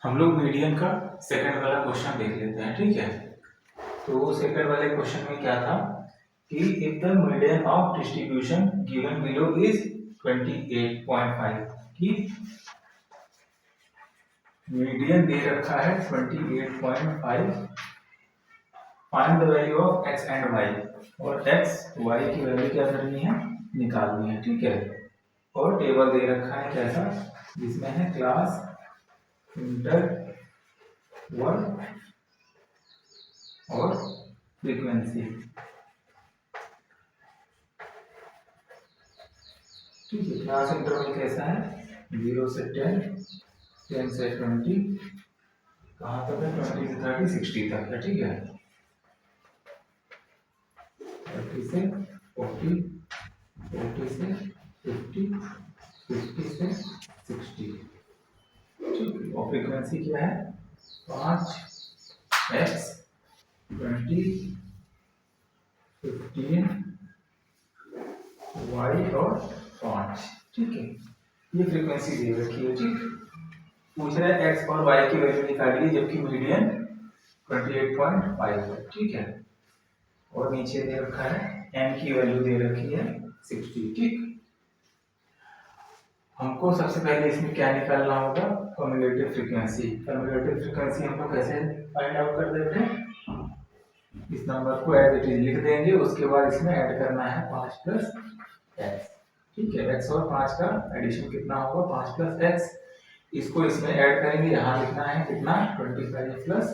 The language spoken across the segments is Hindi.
हम लोग मीडियन का सेकंड वाला क्वेश्चन देख लेते हैं, ठीक है। तो सेकंड वाले क्वेश्चन में क्या था कि if the median of distribution given below is 28.5, कि मीडियन दे रखा है 28.5, find the value of X and Y, और एक्स वाई की वैल्यू क्या करनी है, निकालनी है, ठीक है। और टेबल दे रखा है कैसा, जिसमें है क्लास, इंटर, वर्क और फ्रीक्वेंसी, ठीक है। क्लास इंटरवल कैसा है, 0 से 10, 10 से 20, कहाँ तक है, 20 से 30, 60 तक है, ठीक है। 30 से 40, 40 से 50, 50 से 60, ठीक है। और फ्रीक्वेंसी क्या है, 5, x, 20, 15, y और 5, ठीक है। ये फ्रीक्वेंसी दे रखी है, ठीक। पूछ रहा है x और y की वैल्यू निकालिए जबकि मीडियन 28.5 है, ठीक है। और नीचे दे रखा है n की वैल्यू दे रखी है 60, ठीक। हमको सबसे पहले इसमें क्या निकालना होगा, कम्युलेटिव फ्रीक्वेंसी। कम्युलेटिव फ्रीक्वेंसी हम लोग कैसे फाइंड आउट कर देते हैं, इस नंबर को एज इट इज लिख देंगे, उसके बाद इसमें ऐड करना है 5 प्लस एक्स, ठीक है। x और 5 का एडिशन कितना होगा, 5 प्लस एक्स, इसको इसमें ऐड करेंगे, यहाँ लिखना है कितना, 25 प्लस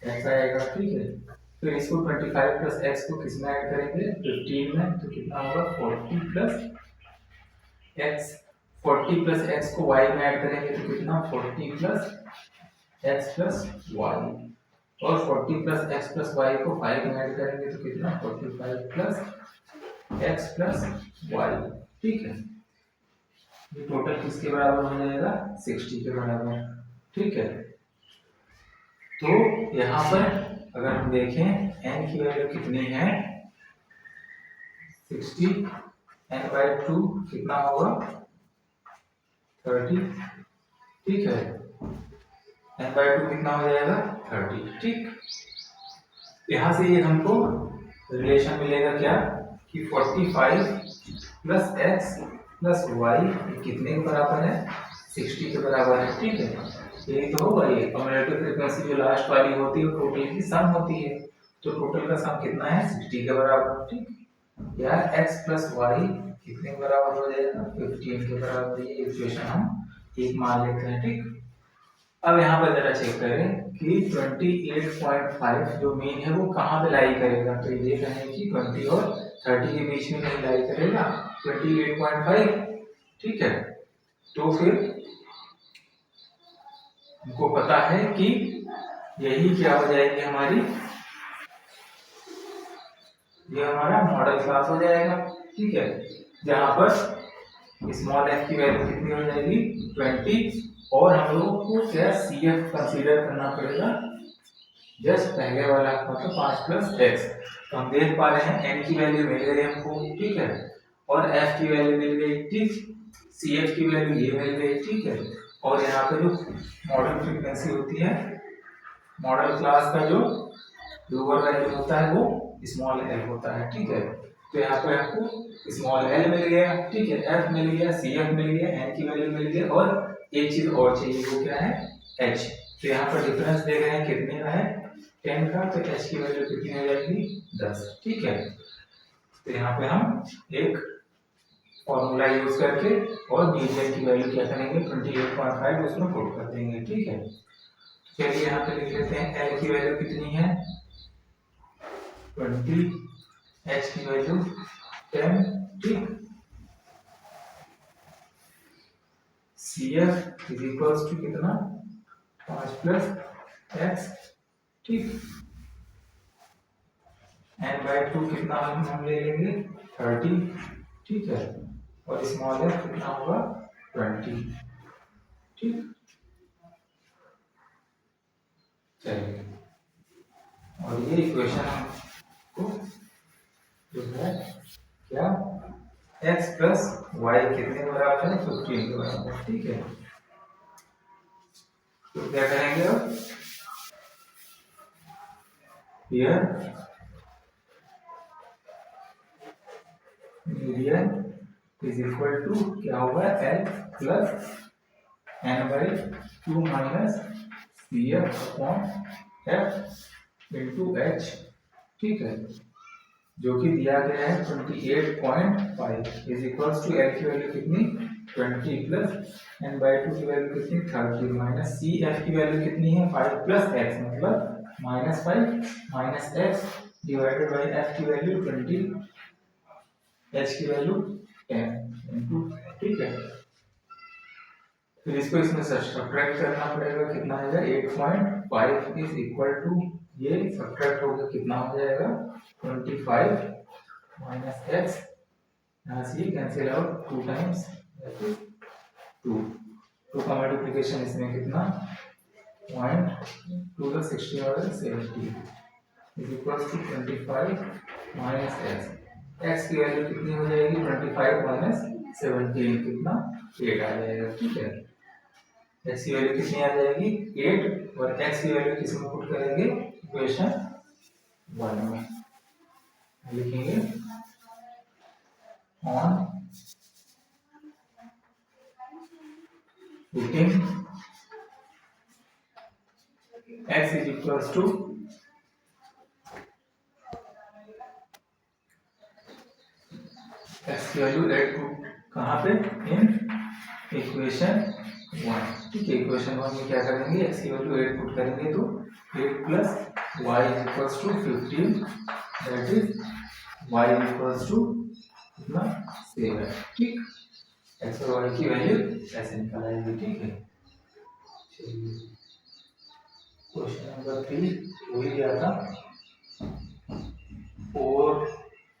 एक्स आएगा, ठीक है। फिर इसको 25 प्लस एक्स को किस में ऐड करेंगे, 15 में, तो कितना होगा 40 प्लस एक्स, 40 प्लस एक्स को y में ऐड करेंगे तो कितना, 40 प्लस एक्स प्लस वाई, और 40 प्लस एक्स प्लस वाई को 5 में ऐड करेंगे तो कितना, 45 प्लस एक्स प्लस वाई, ठीक है। ये टोटल किसके बराबर हो जाएगा, 60 के बराबर, ठीक है। तो यहाँ पर अगर हम देखें n की वैल्यू कितनी है, 60, n/2 कितना होगा, 30, ठीक है। n/2 कितना हो जाएगा, 30, ठीक। यहाँ से ये हमको रिलेशन मिलेगा क्या, कि 45 प्लस एक्स प्लस वाई कितने के बराबर है, 60 के बराबर है, ठीक है। यही तो होगा, ये कम्युलेटिव फ्रीक्वेंसी जो लास्ट वाली होती है वो टोटल की सम होती है, तो टोटल का सम कितना है, 60 के बराबर, ठीक। यार एक्स प्लस वाई कितने के बराबर हो जाएगा, 15 के बराबर। ये इक्वेशन हम एक मान लेते हैं, ठीक। अब यहाँ पर जरा चेक करें कि 28.5 जो मीन है वो कहाँ पे लाई करेगा, तो ये कहें कि 20 और 30 के बीच में कहीं लाई करेगा 28.5, ठीक है। तो फिर हमको पता है कि यही क्या हो जाएगी हमारी, ये हमारा मॉडल क्लास हो जाएगा, ठीक है। जहां पर स्मॉल f की वैल्यू कितनी हो जाएगी, 20, और हम लोगों को क्या CF कंसीडर करना पड़ेगा, जस्ट पहले वाला मतलब 5 प्लस एक्स। तो हम देख पा रहे हैं n की वैल्यू मिल गई हमको, ठीक है, और f की वैल्यू मिल गई, ठीक। CF की वैल्यू ये मिल गई, ठीक है। और यहाँ पे जो मॉडल फ्रीक्वेंसी होती है, मॉडल क्लास का जो लोअर वैल्यू होता है वो स्मॉल एल होता है, ठीक है। तो यहाँ पे आपको स्मॉल एल मिल गया, ठीक है, एफ मिल गया, सी एफ मिल गया, एन की वैल्यू मिल गई, और एक चीज और चाहिए, वो क्या है, एच। तो यहाँ पर डिफरेंस दे रहे हैं कितने का है, 10 का, तो एच की वैल्यू कितनी हो जाएगी, 10, ठीक है। तो यहाँ पे हम एक फॉर्मूला यूज करके और मीडियन की वैल्यू क्या करेंगे, 28.5 उसमें पुट कर देंगे, ठीक है। चलिए यहाँ पे लिख लेते हैं एल की वैल्यू कितनी है, 20, एच की वैल्यू 10, ठीक। C F is equals to कितना, 5 प्लस एक्स, ठीक। n/2 कितना हम ले लेंगे, 30, ठीक है। और स्मॉल एफ कितना होगा, 20, ठीक। चलिए, और ये इक्वेशन हमको जो है क्या, x प्लस वाई कितने के बराबर है, 15 के बराबर, ठीक है। तो क्या करेंगे अब, here median is equal to क्या होगा, L plus N by 2 minus C F upon F into H. ठीक है, जो कि दिया गया है 28.5 इज इक्वल्स टू एल की वैल्यू कितनी 20 प्लस एन बाई 2 की वैल्यू कितनी 30 माइनस सी एफ की वैल्यू कितनी है 5 प्लस एक्स मतलब -5 minus x divided by F की वैल्यू 20, एच की वैल्यू 10 इंटू। ठीक है, फिर इसको इसमें सब्ट्रैक्ट करना पड़ेगा, कितना आएगा 8.5 इज इक्वल टू, ये सब्ट्रैक्ट होकर कितना हो जाएगा 25 माइनस एक्स, यहाँ से कैंसिल आउट 2 टाइम्स 2 का मल्टीप्लिकेशन इसमें कितना 0.2 का 60 और 70 is equal to 25 minus X, X की वैल्यू कितनी हो जाएगी 25 माइनस 17 कितना 8 आ जाएगा। ठीक है, एक्स की वैल्यू कितनी आ जाएगी 8 और एक्स की वैल्यू किस में पुट करेंगे इक्वेशन 1 में लिखेंगे, on putting x is equals to X की वैल्यू 8 पुट कहाँ पे इन इक्वेशन 1। ठीक है, इक्वेशन 1 में क्या करेंगे, एक्स की वैल्यू 8 पुट करेंगे तो 8 plus Y is equals to 15 that is Y is equals to कितना 7। ठीक, एक्स और वाई की वैल्यू ऐसे निकल आएगी। ठीक है, चलिए क्वेश्चन नंबर 3 हो ही गया था, 4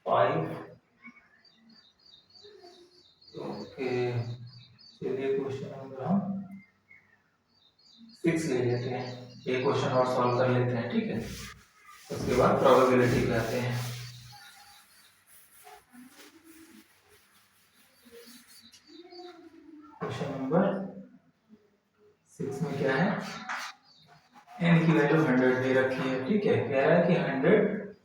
5। ओके, चलिए क्वेश्चन नंबर हम 6 ले लेते हैं, एक क्वेश्चन और सॉल्व कर लेते हैं। ठीक है, उसके बाद प्रोबेबिलिटी पे आते हैं। क्वेश्चन नंबर 6 में क्या है, n की वैल्यू 100 दे रखी है। ठीक है, कह रहा है कि 100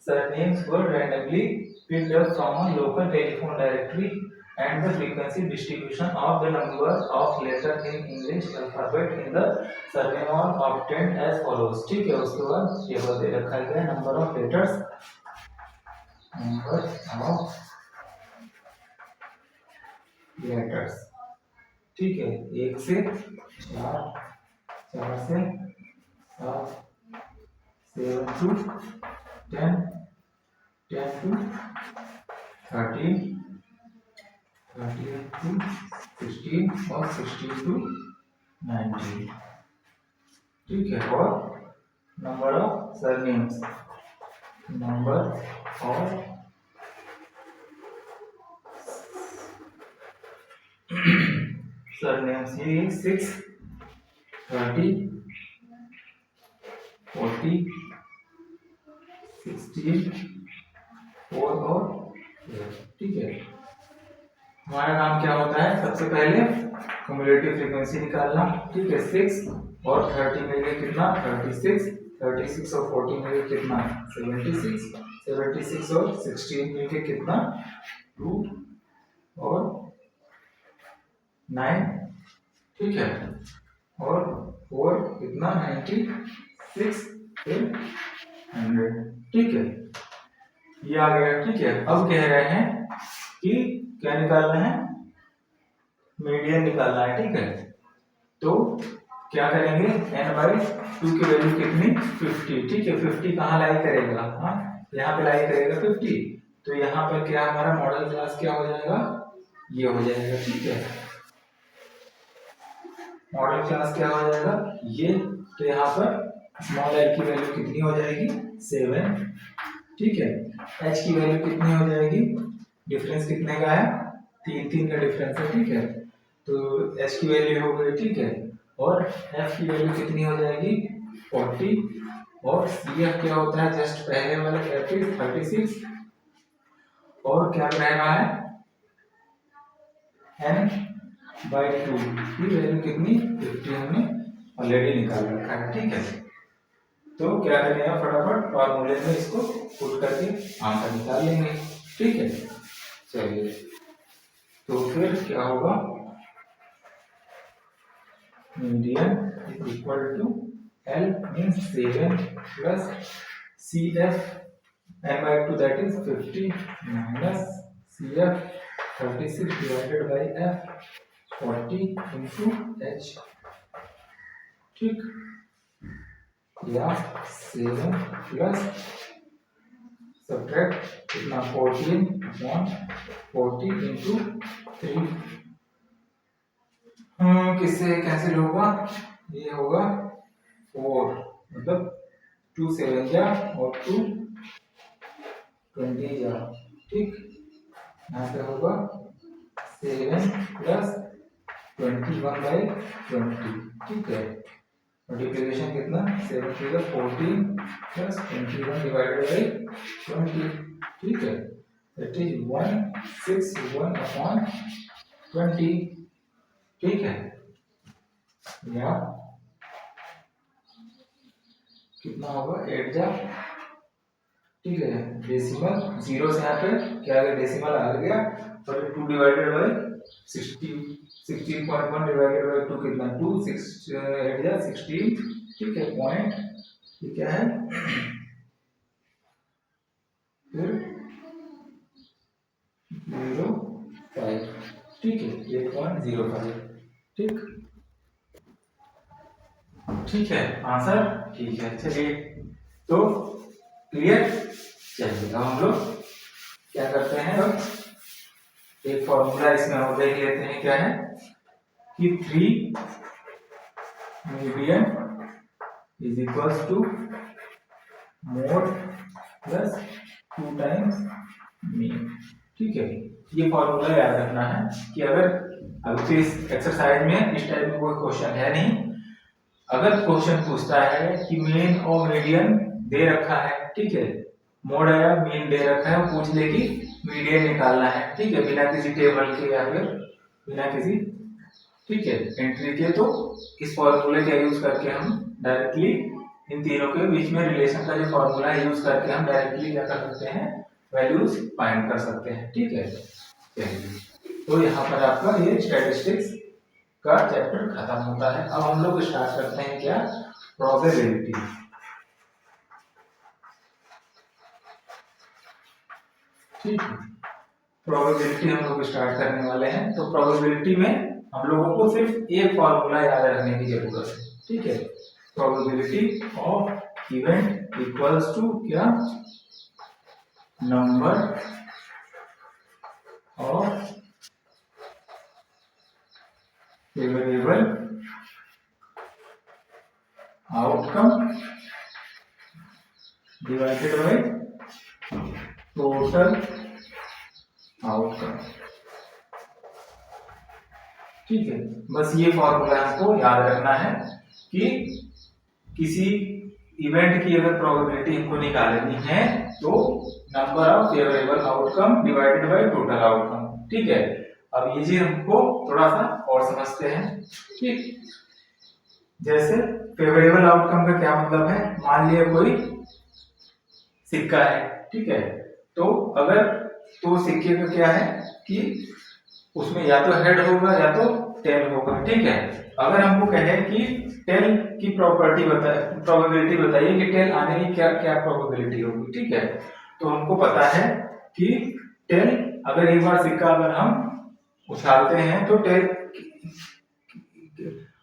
surnames were randomly picked up from a local telephone directory and the frequency distribution of the number of letters in English alphabet in the surname are obtained as follows। ठीक है, उसके बाद टेबल दे रखा है number of letters, number of letters. ठीक है, 1 से 4, 4 से 7, 7 to 10, 10 to 13, 13 to 16 और 16 to 19। ठीक है, और number of surnames, number of surnames ये 6, 30, 40, 16, 4 और 12। ठीक है, हमारा काम क्या होता है, सबसे पहले क्युमुलेटिव फ्रीक्वेंसी निकालना। ठीक है, 6 और 30 मिलके कितना 36, 36 और 40 मिलके कितना 76, 76 और 16 मिलके कितना 2 और 9। ठीक है, और 4 कितना 96 फिर 100। ठीक है, ये आ गया। ठीक है, अब कह रहे हैं कि क्या निकालना है, मीडियन निकालना है। ठीक है, तो क्या करेंगे n बाई 2 की वैल्यू कितनी 50। ठीक है, 50 कहाँ लाई करेगा, हाँ यहाँ पे लाई करेगा 50, तो यहाँ पर क्या हमारा मॉडल क्लास क्या हो जाएगा, ये हो जाएगा। ठीक है, मॉडल क्लास क्या हो जाएगा ये, तो यहाँ पर स्मॉल l की वैल्यू कितनी हो जाएगी 7। ठीक है, h की वैल्यू कितनी हो जाएगी, डिफरेंस कितने का है 3 का डिफरेंस है। ठीक है, तो h की वैल्यू हो गई। ठीक है, और f की वैल्यू कितनी हो जाएगी 40, और cf क्या होता है जस्ट पहले वाला 36, और क्या रह रहा है n बाई 2 की वैल्यू कितनी 50 हमने ऑलरेडी निकाल रखा है, ठीक है। तो क्या करेंगे, फटाफट फॉर्मूले में इसको पुट करके आंसर निकाल लेंगे, ठीक है। चलिए, तो फिर क्या होगा, median is equal to L means 7 plus C F M by 2 that is 50 minus C F 36 divided by F 40 into H, ठीक, या 7 प्लस सब्ट्रैक्ट कितना 14 अपॉन 40 इंटू 3, किससे कैंसिल होगा, ये होगा 4 मतलब 2 7 जा और 2 20 जा, ठीक, यहाँ पे होगा 7 प्लस 21 बाई 20, ठीक है। मल्टीप्लिकेशन कितना 7 to the 14 plus 21 divided by 20, ठीक है, दैट इज 161 अपॉन 20, ठीक है, या कितना होगा 8 जा, ठीक है, डेसिमल 0 से यहाँ पे क्या आ गया, डेसिमल आ गया, और 2 डिवाइडेड बाई 16.1 डिवाइडेड बाई 2 कितना 2 6 8 जा 16, ठीक है, पॉइंट ये क्या है, फिर 0.5, ठीक है, 8.05, ठीक, ठीक है, आंसर ठीक है। चलिए, तो क्लियर। चलिए अब हम लोग क्या करते हैं, अब एक फॉर्मूला इसमें और देख लेते हैं, क्या है कि 3 median is equals to mode plus 2 times mean, ठीक है। ये फॉर्मूला याद रखना है कि अगर अब तो इस एक्सरसाइज में इस टाइप में कोई क्वेश्चन है नहीं, अगर क्वेश्चन पूछता है कि मीन और मीडियन दे रखा है, ठीक है, मोड आया मीन दे रखा है, पूछ ले कि मीडियन निकालना है, ठीक है, बिना किसी टेबल के या फिर बिना किसी, ठीक है, एंट्री के, तो इस फॉर्मूले का यूज करके हम डायरेक्टली इन तीनों के बीच में रिलेशन का जो फॉर्मूला है यूज करके हम डायरेक्टली क्या कर सकते हैं, वैल्यूज फाइंड कर सकते हैं, ठीक है। चलिए, तो यहाँ पर आपका ये स्टैटिस्टिक्स का चैप्टर खत्म होता है। अब हम लोग स्टार्ट करते हैं क्या, प्रोबेबिलिटी, ठीक है, प्रोबेबिलिटी हम लोग स्टार्ट करने वाले हैं। तो प्रोबेबिलिटी में हम लोगों को सिर्फ एक फॉर्मूला याद रखने की जरूरत है, ठीक है, probability of event equals to क्या, number of favourable outcome divided by total outcome, ठीक है। बस ये फॉर्मूला आपको याद रखना है कि किसी इवेंट की अगर प्रोबेबिलिटी हमको निकालनी है तो number of favourable outcome divided by total outcome, ठीक है। अब ये चीज हमको थोड़ा सा और समझते हैं, ठीक। जैसे फेवरेबल आउटकम का क्या मतलब है, मान लिया कोई सिक्का है, ठीक है, तो अगर तो सिक्के का क्या है कि उसमें या तो हेड होगा या तो टेल होगा, ठीक है। अगर हमको कहे कि टेल की प्रॉपर्टी बताए, प्रोबेबिलिटी बताइए कि टेल आने की क्या क्या प्रोबेबिलिटी होगी, ठीक है, तो हमको पता है कि टेल अगर एक बार सिक्का अगर हम उछालते हैं तो टेल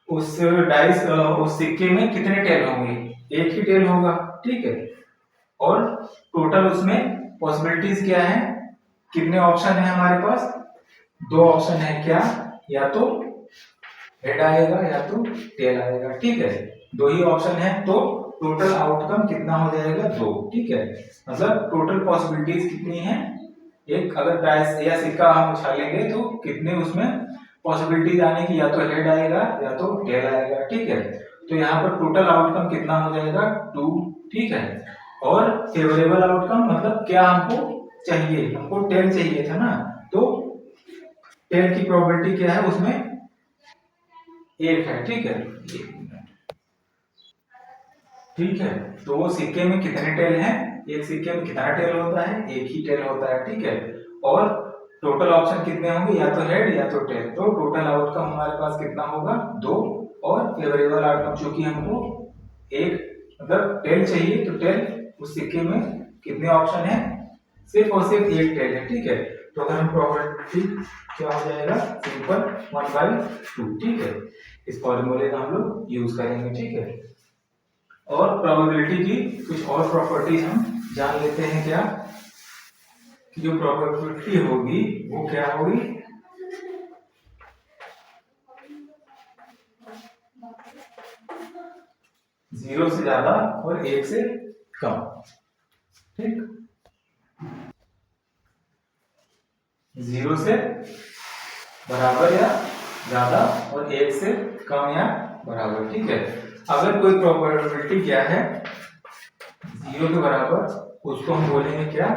उस डाइस उस सिक्के में कितने टेल होंगे, एक ही टेल होगा, ठीक है। और टोटल उसमें पॉसिबिलिटीज क्या है, कितने ऑप्शन है हमारे पास, 2 ऑप्शन है, क्या, या तो हेड आएगा या तो टेल आएगा, ठीक है, 2 ही ऑप्शन है, तो टोटल आउटकम कितना हो जाएगा 2, ठीक है। मतलब टोटल पॉसिबिलिटीज कितनी है, एक अगर डाइस या सिक्का हम उछालेंगे तो कितने उसमें पॉसिबिलिटीज आने की, या तो हेड आएगा या तो टेल आएगा, ठीक है। तो यहाँ पर टोटल आउटकम कितना हो जाएगा 2, ठीक है। और फेवरेबल आउटकम मतलब क्या हमको चाहिए, हमको टेल चाहिए था ना, तो टेल की प्रोबेबिलिटी क्या है उसमें 1 है, ठीक है। ठीक है। तो वो सिक्के में कितने टेल हैं, एक सिक्के में कितना टेल होता है, एक ही टेल होता है, ठीक है। और टोटल ऑप्शन कितने होंगे, या तो हेड या तो टेल, तो टोटल आउटकम हमारे पास कितना होगा, 2। और फेवरेबल आउटकम चूंकि हमको एक मतलब टेल चाहिए, तो टेल उस सिक्के में कितने ऑप्शन है, सिर्फ और सिर्फ एक टेल है, ठीक है। तो अगर हम प्रोबेबिलिटी क्या हो जाएगा, सिंपल 1/2, ठीक है। इस फॉर्मूले का हम लोग यूज करेंगे, ठीक है। और प्रोबेबिलिटी की कुछ और प्रॉपर्टीज हम जान लेते हैं, क्या कि जो प्रोबेबिलिटी होगी वो क्या होगी, 0 से ज्यादा और 1 से कम, ठीक। 0 से बराबर या ज्यादा और 1 से कम या बराबर, ठीक है। अगर कोई प्रोबेबिलिटी क्या है 0 के बराबर, उसको हम बोलेंगे क्या,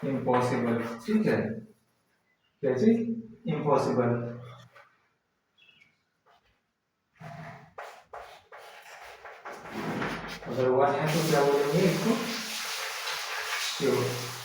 इम्पॉसिबल, ठीक है। कैसे, इम्पॉसिबल। अगर 1 है तो क्या बोलेंगे इसको, श्योर।